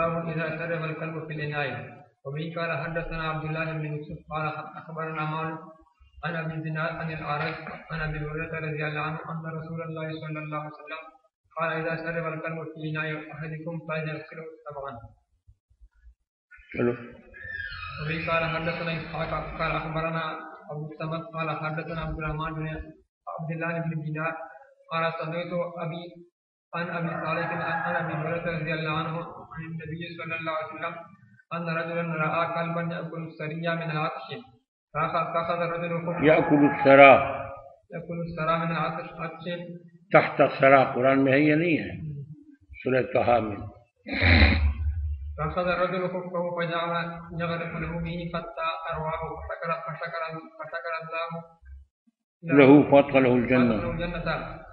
باب اذا شرب الكلب في الاناء. وبه قال حدثنا عبد الله بن يوسف قال اخبرنا مالك عن ابي الزناد عن الاعرج عن ابي هريره رضي الله عنه ان رسول الله صلى الله عليه وسلم قال اذا شرب الكلب في اناء احدكم فليغسله سبعا. وبه قال حدثنا اسحاق قال اخبرنا ابو الصمد قال حدثنا عبد الرحمن بن عبد الله بن دينار قال سمعت ابي عن ابي صالح عن ابي هريره رضي الله عنه عن النبي صلى الله عليه وسلم ان رجلا راى كلبا ياكل السريا من العطش فاخذ الرجل ياكل السرا من العطش تحت السرا قرآن میں ہے یا نہیں ہے؟ سورہ طہ میں. فاخذ الرجل خفه فجعل يغرف له به حتى ارواه فشكر الله له فادخله الجنة.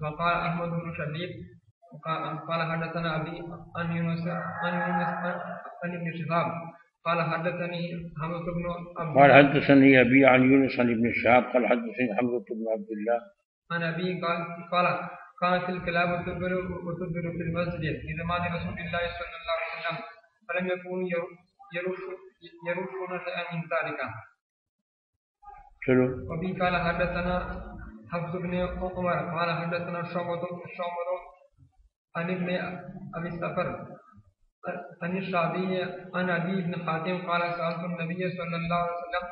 وقال احمد بن شديد قال حدثنا ابي عن يونس عن ابن شهاب قال حدثني حمزة بن قال حدثني ابي عن يونس عن ابن شهاب قال حدثني حمزة بن عبد الله عن ابي قال كانت الكلاب تدبر في المسجد في زمان رسول الله صلى الله عليه وسلم فلم يكونوا يرشون شيئا من ذلك. وبه قال حدثنا حفص بن عمر قال حدثنا شعبة عن ابن ابي السفر عن الشعبي عن ابي بن حاتم قال سألت النبي صلى الله عليه وسلم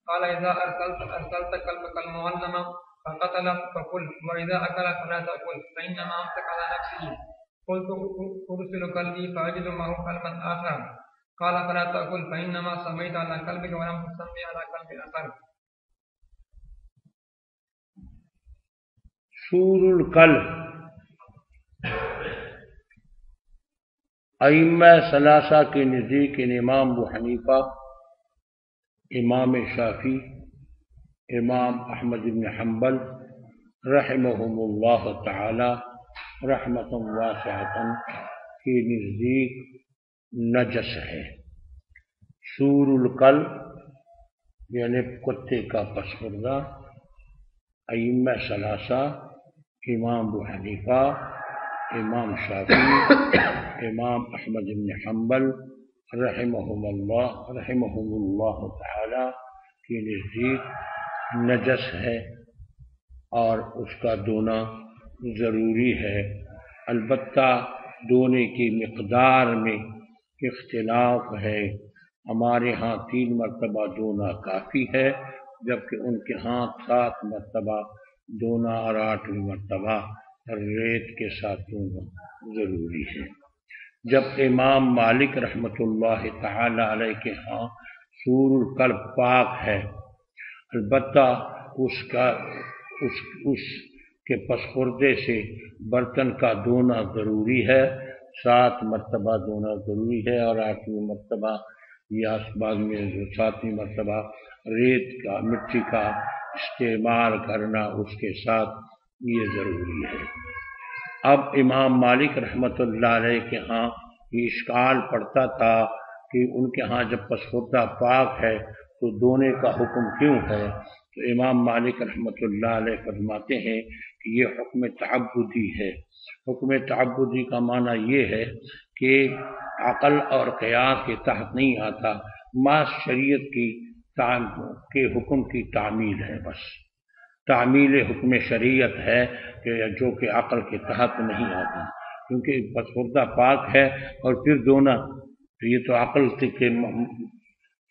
قال اذا ارسلت كلبك المعلم فقتل فقل واذا اكل فلا تاكل فانما امسك على نفسه. قلت ارسل كلبي فاجد معه كلبا اخر قال فلا تاكل فانما سميت على كلبك ولم تسمي على كلب اخر. سور القلب ائمہ ثلاثہ کے نزدیک امام ابو حنیفہ، امام شافعی، امام احمد بن حنبل رحمہم اللہ تعالی رحمت واسعۃ کے نزدیک نجس ہے. سور القلب یعنی کتے کا پسماندہ ائمہ ثلاثہ امام ابو حنیفہ، امام شافعی، امام احمد بن حنبل رحمہم اللہ تعالی کے نزدیک نجس ہے اور اس کا دھونا ضروری ہے. البتہ دھونے کی مقدار میں اختلاف ہے. ہمارے ہاں 3 مرتبہ دھونا کافی ہے جبکہ ان کے ہاں 7 مرتبہ دھونا اور 8ویں مرتبہ ریت کے ساتھ دھونا ضروری ہے. جب امام مالک رحمۃ اللہ تعالی علیہ کے ہاں سور القلب پاک ہے، البتہ اس کے پسخوردے سے برتن کا دھونا ضروری ہے. 7 مرتبہ دھونا ضروری ہے اور 8ویں مرتبہ یا بعد میں 7ویں مرتبہ ریت کا مٹی کا استعمال کرنا اس کے ساتھ یہ ضروری ہے. اب امام مالک رحمۃ اللہ علیہ کے ہاں یہ اشکال پڑتا تھا کہ ان کے ہاں جب پسخوردہ پاک ہے تو دھونے کا حکم کیوں ہے؟ تو امام مالک رحمۃ اللہ علیہ فرماتے ہیں کہ یہ حکم تعبدی ہے. حکم تعبدی کا معنی یہ ہے کہ عقل اور قیاس کے تحت نہیں آتا، محض شریعت کے حکم کی تعمیل ہے. بس تعمیل حکم شریعت ہے کہ جو کہ عقل کے تحت نہیں آتا، کیونکہ پسخوردہ پاک ہے اور پھر دھونا تو یہ تو عقل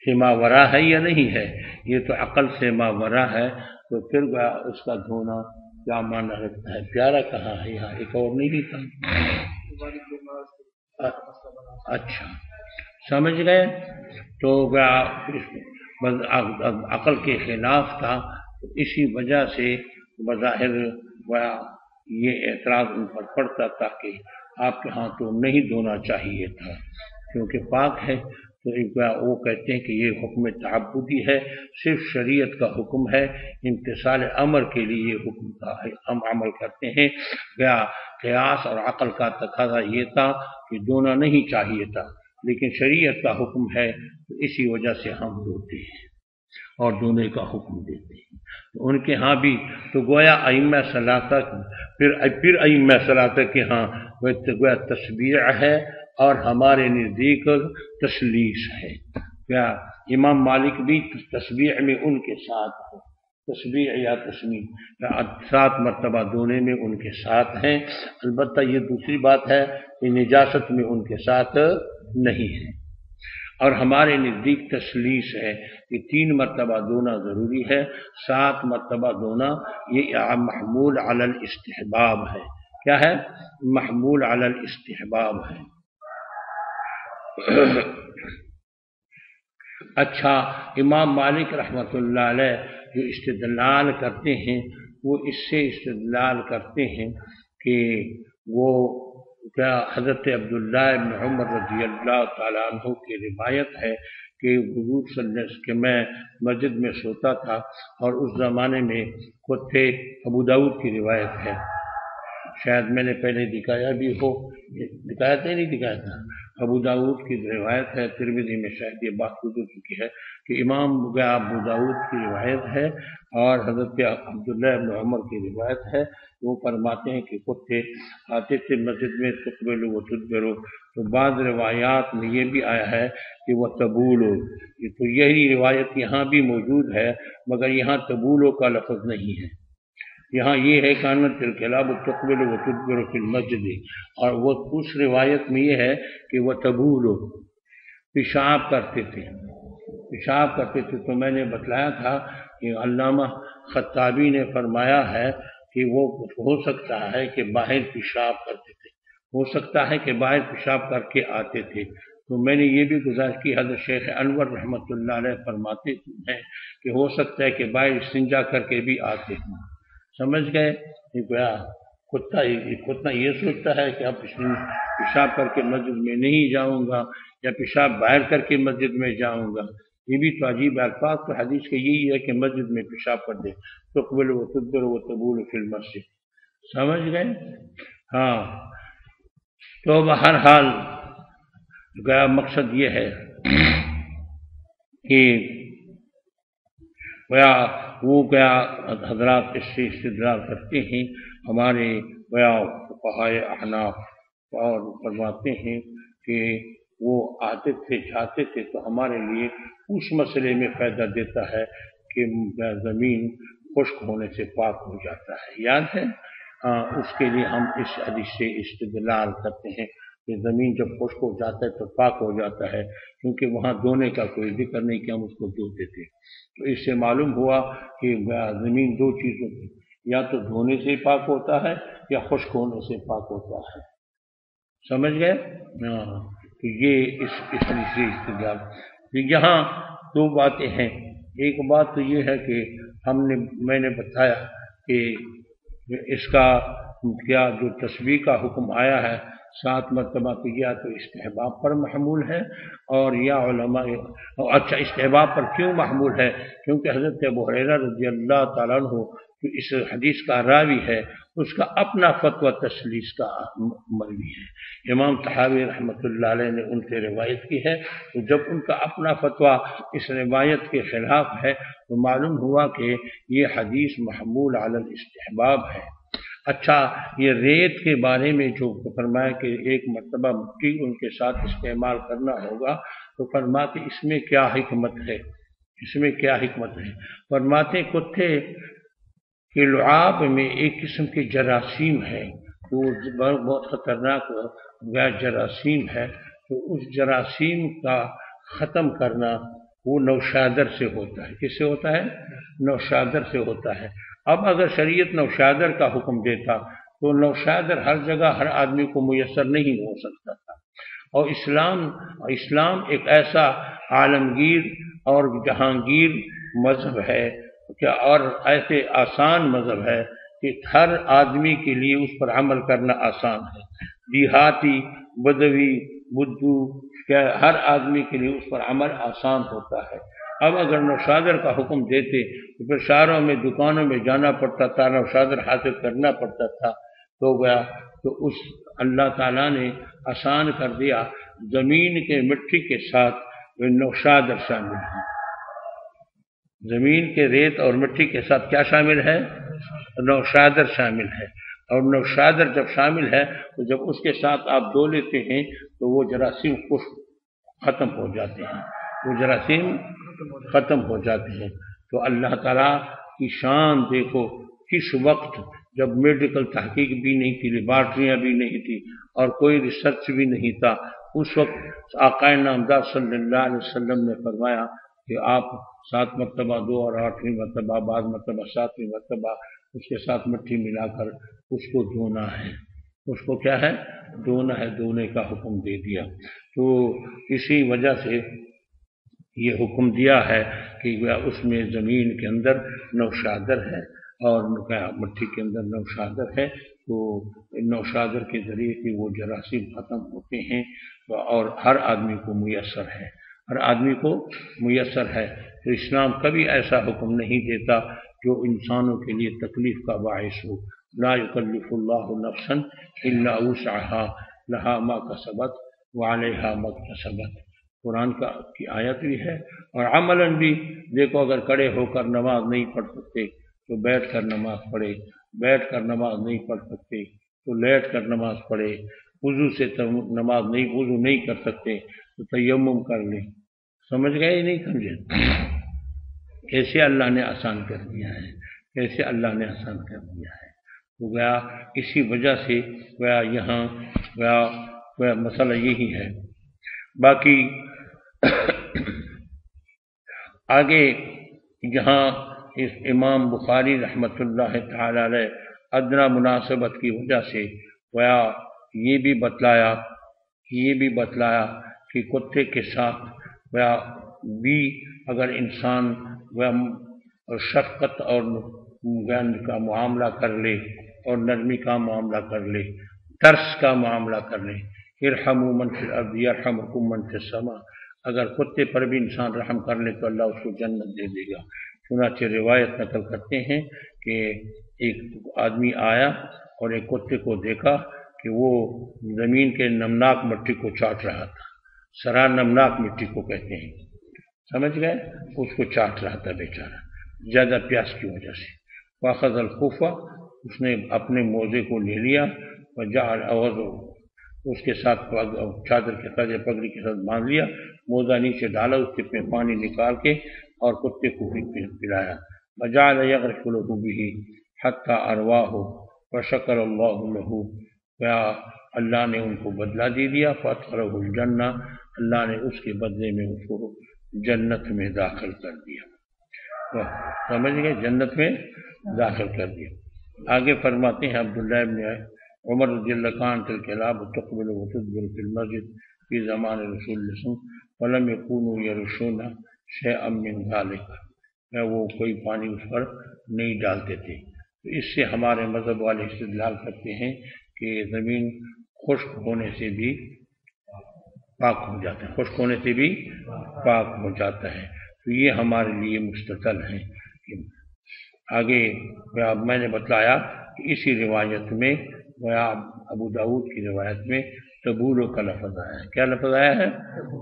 سے ماورا ہے یا نہیں ہے؟ یہ تو عقل سے ماورا ہے. تو پھر اس کا دھونا کیا معنی رکھتا ہے؟ پیارا کہاں ہے؟ یہاں ایک اور نہیں تھا. اچھا سمجھ گئے. تو عقل کے خلاف تھا، اسی وجہ سے بظاہر یہ اعتراض ان پر پڑتا تھا کہ آپ کے ہاں تو نہیں دھونا چاہیے تھا کیونکہ پاک ہے. تو وہ کہتے ہیں کہ یہ حکم تعبدی ہے، صرف شریعت کا حکم ہے، امتثال امر کے لیے یہ حکم کا ہم عمل کرتے ہیں. قیاس اور عقل کا تقاضا یہ تھا کہ دھونا نہیں چاہیے تھا، لیکن شریعت کا حکم ہے تو اسی وجہ سے ہم دھوتے ہیں اور دھونے کا حکم دیتے ہیں. تو ان کے ہاں بھی تو گویا ائمہ ثلاثہ پھر ائمہ ثلاثہ کے ہاں گویا تشبیع ہے اور ہمارے نزدیک تسلیس ہے۔ کیا امام مالک بھی تسبیح میں ان کے ساتھ ہے، تسبیح یا تسمیح 7 مرتبہ دھونے میں ان کے ساتھ ہیں۔ البتہ یہ دوسری بات ہے کہ نجاست میں ان کے ساتھ نہیں ہے۔ اور ہمارے نزدیک تسلیس ہے کہ 3 مرتبہ دھونا ضروری ہے، 7 مرتبہ دھونا یہ محمول علی الاستحباب ہے۔ کیا ہے؟ محمول علی الاستحباب ہے۔ اچھا، امام مالک رحمۃ اللہ علیہ جو استدلال کرتے ہیں وہ اس سے استدلال کرتے ہیں کہ وہ کیا حضرت عبداللہ ابن عمر رضی اللہ تعالیٰ عنہ کی روایت ہے کہ حضور صلی اللہ علیہ وسلم کہ میں مسجد میں سوتا تھا اور اس زمانے میں کتے، ابو داؤد کی روایت ہے، شاید میں نے پہلے دکھایا بھی ہو، دکھایا تھا نہیں دکھایا تھا، ابو داؤد کی روایت ہے، ترمذی میں شاید یہ بات گزر چکی ہے کہ امام ابو داؤد کی روایت ہے اور حضرت عبداللہ ابن عمر کی روایت ہے، وہ فرماتے ہیں کہ کتے آتے تھے مسجد میں تقبلوا و تدبروا، تو بعض روایات میں یہ بھی آیا ہے کہ وہ تبولو، تو یہی روایت یہاں بھی موجود ہے مگر یہاں تبولو کا لفظ نہیں ہے، یہاں یہ ہے کانت الکلاب تقبل و تدبر فی المسجد، اور وہ اس روایت میں یہ ہے کہ وہ تبولو، پیشاب کرتے تھے، پیشاب کرتے تھے۔ تو میں نے بتلایا تھا کہ علامہ خطابی نے فرمایا ہے کہ وہ ہو سکتا ہے کہ باہر پیشاب کرتے تھے، ہو سکتا ہے کہ باہر پیشاب کر کے آتے تھے۔ تو میں نے یہ بھی گزارش کی، حضرت شیخ انور رحمۃ اللہ علیہ فرماتے ہیں کہ ہو سکتا ہے کہ باہر استنجا کر کے بھی آتے ہیں۔ سمجھ گئے؟ کتا یہ سوچتا ہے کہ اب پیشاب کر کے مسجد میں نہیں جاؤں گا یا پیشاب باہر کر کے مسجد میں جاؤں گا، یہ بھی تو عجیب الفاظ، تو حدیث کا یہی ہے کہ مسجد میں پیشاب کر دے، تقبل و تدبر و تبول فی المسجد۔ سمجھ گئے؟ ہاں، تو بہرحال گیا مقصد یہ ہے کہ وہ حضرات اس سے استدلال کرتے ہیں، ہمارے فقہاء احناف، اور فرماتے ہیں کہ وہ آتے تھے جاتے تھے تو ہمارے لیے اس مسئلے میں فائدہ دیتا ہے کہ زمین خشک ہونے سے پاک ہو جاتا ہے، یاد ہے؟ اس کے لیے ہم اس حدیث سے استدلال کرتے ہیں کہ زمین جب خشک ہو جاتا ہے تو پاک ہو جاتا ہے، کیونکہ وہاں دھونے کا کوئی ذکر نہیں کہ ہم اس کو دھوتے تھے۔ تو اس سے معلوم ہوا کہ زمین 2 چیزوں کی، یا تو دھونے سے پاک ہوتا ہے یا خشک ہونے سے پاک ہوتا ہے۔ سمجھ گئے؟ تو یہ اس حدیث سے استدلال۔ یہاں 2 باتیں ہیں، ایک بات تو یہ ہے کہ میں نے بتایا کہ اس کا کیا جو تسبیح کا حکم آیا ہے 7 مرتبہ، تو یا تو استحباب پر محمول ہے، اور یا علماء، اچھا استحباب پر کیوں محمول ہے؟ کیونکہ حضرت ابو ہریرہ رضی اللہ تعالیٰ عنہ جو اس حدیث کا راوی ہے اس کا اپنا فتویٰ تسلیس کا مروی ہے، امام طحاوی رحمۃ اللہ علیہ نے ان سے روایت کی ہے، تو جب ان کا اپنا فتویٰ اس روایت کے خلاف ہے تو معلوم ہوا کہ یہ حدیث محمول علی الاستحباب ہے۔ اچھا، یہ ریت کے بارے میں جو فرمایا کہ 1 مرتبہ مٹی ان کے ساتھ استعمال کرنا ہوگا، تو فرماتے اس میں کیا حکمت ہے؟ اس میں کیا حکمت ہے؟ فرماتے کتے کہ لعاب میں ایک قسم کی جراثیم ہے، تو بہت خطرناک جراثیم ہے، تو اس جراثیم کا ختم کرنا وہ نوشادر سے ہوتا ہے۔ کس سے ہوتا ہے؟ نوشادر سے ہوتا ہے۔ اب اگر شریعت نوشادر کا حکم دیتا تو نوشادر ہر جگہ ہر آدمی کو میسر نہیں ہو سکتا تھا، اور اسلام ایک ایسا عالمگیر اور جہانگیر مذہب ہے کہ اور ایسے آسان مذہب ہے کہ ہر آدمی کے لیے اس پر عمل کرنا آسان ہے، دیہاتی، بدوی، بدو، کیا ہر آدمی کے لیے اس پر عمل آسان ہوتا ہے۔ اب اگر نوشادر کا حکم دیتے تو پھر شہروں میں دکانوں میں جانا پڑتا تھا، نوشادر حاصل کرنا پڑتا تھا، تو اس اللہ تعالیٰ نے آسان کر دیا، زمین کے مٹی کے ساتھ نوشادر شامل ہے، زمین کے ریت اور مٹی کے ساتھ کیا شامل ہے؟ نوشادر شامل ہے۔ اور نوشادر جب شامل ہے تو جب اس کے ساتھ آپ دھو لیتے ہیں تو وہ جراثیم خشک ختم ہو جاتے ہیں، وہ جراثیم ختم ہو جاتے ہیں۔ تو اللہ تعالیٰ کی شان دیکھو، کس وقت جب میڈیکل تحقیق بھی نہیں تھی، لیبارٹریاں بھی نہیں تھی اور کوئی ریسرچ بھی نہیں تھا، اس وقت آقا نامدار صلی اللہ علیہ وسلم نے فرمایا کہ آپ 7 مرتبہ دو اور 8ویں مرتبہ، بعض مرتبہ 7ویں مرتبہ اس کے ساتھ مٹی ملا کر اس کو دھونا ہے، اس کو کیا ہے دھونا ہے، دھونے کا حکم دے دیا۔ تو اسی وجہ سے یہ حکم دیا ہے کہ اس میں زمین کے اندر نوشادر ہے اور مٹی کے اندر نوشادر ہے، تو نوشادر کے ذریعے سے وہ جراثیم ختم ہوتے ہیں اور ہر آدمی کو میسر ہے، ہر آدمی کو میسر ہے۔ تو اسلام کبھی ایسا حکم نہیں دیتا جو انسانوں کے لیے تکلیف کا باعث ہو۔ لا یکلف اللہ نفسا الا وسعها لها ما کسبت وعلیہا ما اکتسبت، قرآن کی آیت بھی ہے اور عملاً بھی دیکھو، اگر کھڑے ہو کر نماز نہیں پڑھ سکتے تو بیٹھ کر نماز پڑھے، بیٹھ کر نماز نہیں پڑھ سکتے تو لیٹ کر نماز پڑھے، وضو سے وضو نہیں کر سکتے تو تیمم کر لیں۔ سمجھ گئے نہیں سمجھے؟ کیسے اللہ نے آسان کر دیا ہے، کیسے اللہ نے آسان کر دیا ہے۔ تو گیا اسی وجہ سے گیا یہاں گیا مسئلہ یہی ہے۔ باقی آگے یہاں اس امام بخاری رحمۃ اللہ تعالی علیہ ادنا مناسبت کی وجہ سے گیا یہ بھی بتلایا کہ کتے کے ساتھ گیا بھی اگر انسان شفقت اور کا معاملہ کر لے اور نرمی کا معاملہ کر لے، ترس کا معاملہ کر لے، ارحموا من فی الارض یرحمکم من فی السماء، اگر کتے پر بھی انسان رحم کر لے تو اللہ اس کو جنت دے دے گا۔ چنانچہ روایت نقل کرتے ہیں کہ ایک آدمی آیا اور ایک کتے کو دیکھا کہ وہ زمین کے نمناک مٹی کو چاٹ رہا تھا، سرا نمناک مٹی کو کہتے ہیں، سمجھ گئے؟ اس کو چاٹ رہا تھا بیچارہ زیادہ پیاس کی وجہ سے۔ واخذ الخوفہ، اس نے اپنے موزے کو لے لیا، وجعل اوضو، اس کے ساتھ چادر کے ساتھ یا پگڑی کے ساتھ باندھ لیا، موزہ نیچے ڈالا، اس کے پانی نکال کے اور کتے کو پلایا۔ وجعل یغرف له به حتی ارواہ وشکر اللہ له، کیا اللہ نے ان کو بدلہ دے دیا، فادخلہ الجنہ، اللہ نے اس کے بدلے میں اس کو جنت میں داخل کر دیا۔ سمجھ گئے؟ جنت میں داخل کر دیا۔ آگے فرماتے ہیں عبداللہ ابن عمر رضی اللہ عنہ الکلاب تقبل وتدبر فی المسجد فی زمان رسول اللہ صلی اللہ علیہ وسلم ولم یکونوا یرشون شیئا من ذلک، وہ کوئی پانی اس پر نہیں ڈالتے تھے۔ تو اس سے ہمارے مذہب والے استدلال کرتے ہیں کہ زمین خشک ہونے سے بھی پاک ہو جاتا ہے، خشک ہونے سے بھی پاک ہو جاتا ہے۔ تو یہ ہمارے لیے مستدل ہیں۔ آگے میں نے بتلایا کہ اسی روایت میں ابو داؤد کی روایت میں تبولو کا لفظ آیا ہے۔ کیا لفظ آیا ہے؟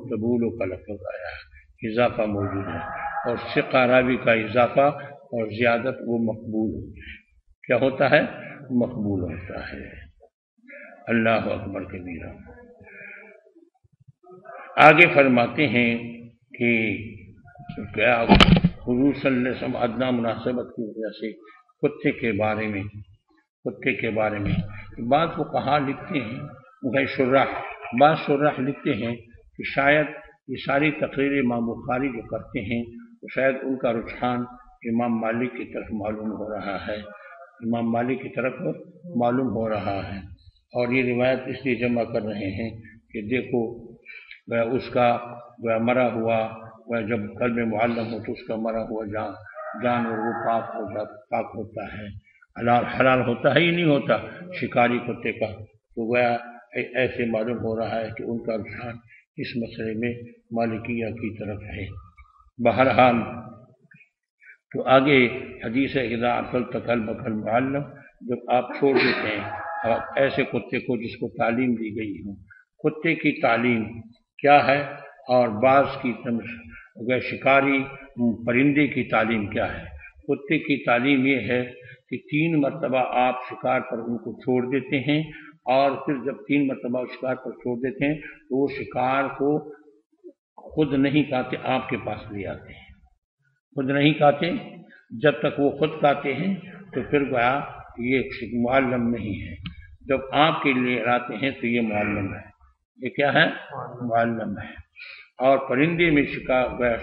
تبولو کا لفظ آیا ہے، اضافہ موجود ہے، اور ثقہ راوی کا اضافہ اور زیادت وہ مقبول ہوتا ہے۔ کیا ہوتا ہے؟ مقبول ہوتا ہے۔ اللہ اکبر کبیرہ۔ آگے فرماتے ہیں کہ کیا حضور صلی اللہ علیہ وسلم ادنا مناسبت کی وجہ سے کتے کے بارے میں بعض فقہا لکھتے ہیں، بعض شراح لکھتے ہیں کہ شاید یہ ساری تقریر امام بخاری جو کرتے ہیں تو شاید ان کا رجحان امام مالک کی طرف معلوم ہو رہا ہے، امام مالک کی طرف معلوم ہو رہا ہے، اور یہ روایت اس لیے جمع کر رہے ہیں کہ دیکھو اس کا مرا ہوا جب قلب معلم ہو تو اس کا مرا ہوا جانور وہ پاک ہوتا ہے، حلال ہوتا ہے یا نہیں ہوتا شکاری کتے کا۔ تو گویا ایسے معلوم ہو رہا ہے کہ ان کا رجحان اس مسئلے میں مالکیہ کی طرف ہے۔ بہرحال تو آگے حدیث ہے اذا عقلت قلبک المعلم، جب آپ چھوڑ دیتے ہیں ایسے کتے کو جس کو تعلیم دی گئی ہو۔ کتے کی تعلیم کیا ہے اور بعض کی شکاری پرندے کی تعلیم کیا ہے؟ کتے کی تعلیم یہ ہے کہ 3 مرتبہ آپ شکار پر ان کو چھوڑ دیتے ہیں، اور پھر جب 3 مرتبہ شکار پر چھوڑ دیتے ہیں تو وہ شکار کو خود نہیں کھاتے، آپ کے پاس لے آتے ہیں، خود نہیں کھاتے۔ جب تک وہ خود کھاتے ہیں تو پھر گویا یہ معلم نہیں ہے، جب آپ کے لیے لاتے ہیں تو یہ معلم ہے۔ یہ کیا ہے؟ معلم ہے۔ اور پرندے میں شکار گویا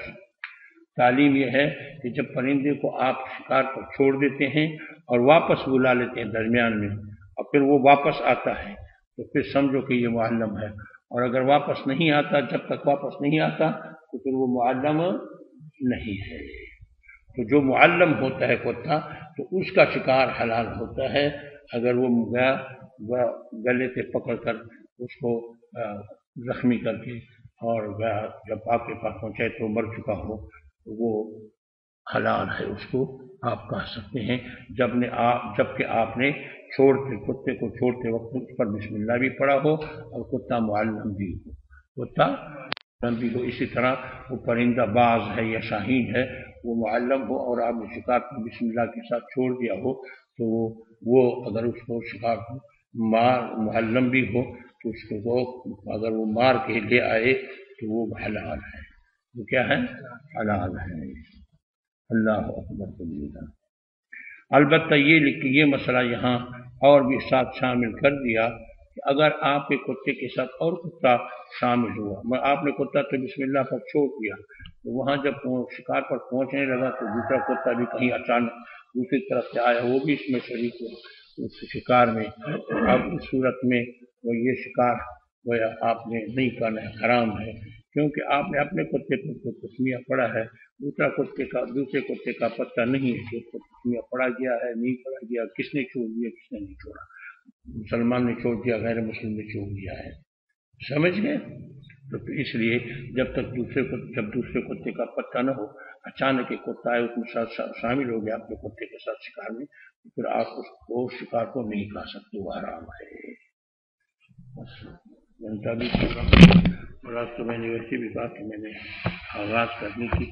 تعلیم یہ ہے کہ جب پرندے کو آپ شکار پر چھوڑ دیتے ہیں اور واپس بلا لیتے ہیں درمیان میں، اور پھر وہ واپس آتا ہے تو پھر سمجھو کہ یہ معلم ہے، اور اگر واپس نہیں آتا، جب تک واپس نہیں آتا تو پھر وہ معلم نہیں ہے۔ تو جو معلم ہوتا ہے کتا تو اس کا شکار حلال ہوتا ہے، اگر وہ گلے سے پکڑ کر اس کو زخمی کر کے اور جب آپ کے پاس پہنچے تو مر چکا ہو تو وہ حلال ہے، اس کو آپ کہہ سکتے ہیں، جبکہ آپ نے کتے کو چھوڑتے وقت اس پر بسم اللہ بھی پڑھا ہو اور کتا معلم بھی ہو، اسی طرح وہ پرندہ باز ہے یا شاہین ہے، وہ معلم ہو اور آپ نے شکار کو بسم اللہ کے ساتھ چھوڑ دیا ہو تو وہ اگر اس کو شکار کو معلم بھی ہو تو اس کو اگر وہ مار کے لے آئے تو وہ حلال ہے، وہ کیا ہے؟ حلال ہے۔ اللہ اکبر کبیرہ۔ البتہ یہ مسئلہ یہاں اور بھی ساتھ شامل کر دیا کہ اگر آپ کے کتے کے ساتھ اور کتا شامل ہوا، آپ نے کتا تو بسم اللہ پر چھوڑ دیا، تو وہاں جب شکار پر پہنچنے لگا تو دوسرا کتا بھی کہیں اچانک دوسری طرف سے آیا، وہ بھی اس میں شریک ہوا اس شکار میں۔ اب اس صورت میں وہ یہ شکار آپ نے نہیں کرنا ہے، حرام ہے، کیونکہ آپ نے اپنے کتے پر تسمیہ پڑھا ہے، دوسرے کتے کا پتہ نہیں ہے کہ اس کو تسمیہ پڑھا گیا ہے نہیں پڑھا گیا، کس نے چھوڑ دیا کس نے نہیں چھوڑا، مسلمان نے چھوڑ دیا غیر مسلم نے چھوڑ دیا ہے، سمجھ گئے؟ تو اس لیے جب دوسرے کتے کا پتہ نہ ہو، اچانک ایک کتا ہے اس میں شامل ہو گیا اپنے کتے کے ساتھ شکار میں، تو پھر آپ اس شکار کو نہیں کھا سکتے، وہ حرام ہے۔ اور آپ کو میں نے ویسے بھی کہا کہ میں نے آغاز کرنے کی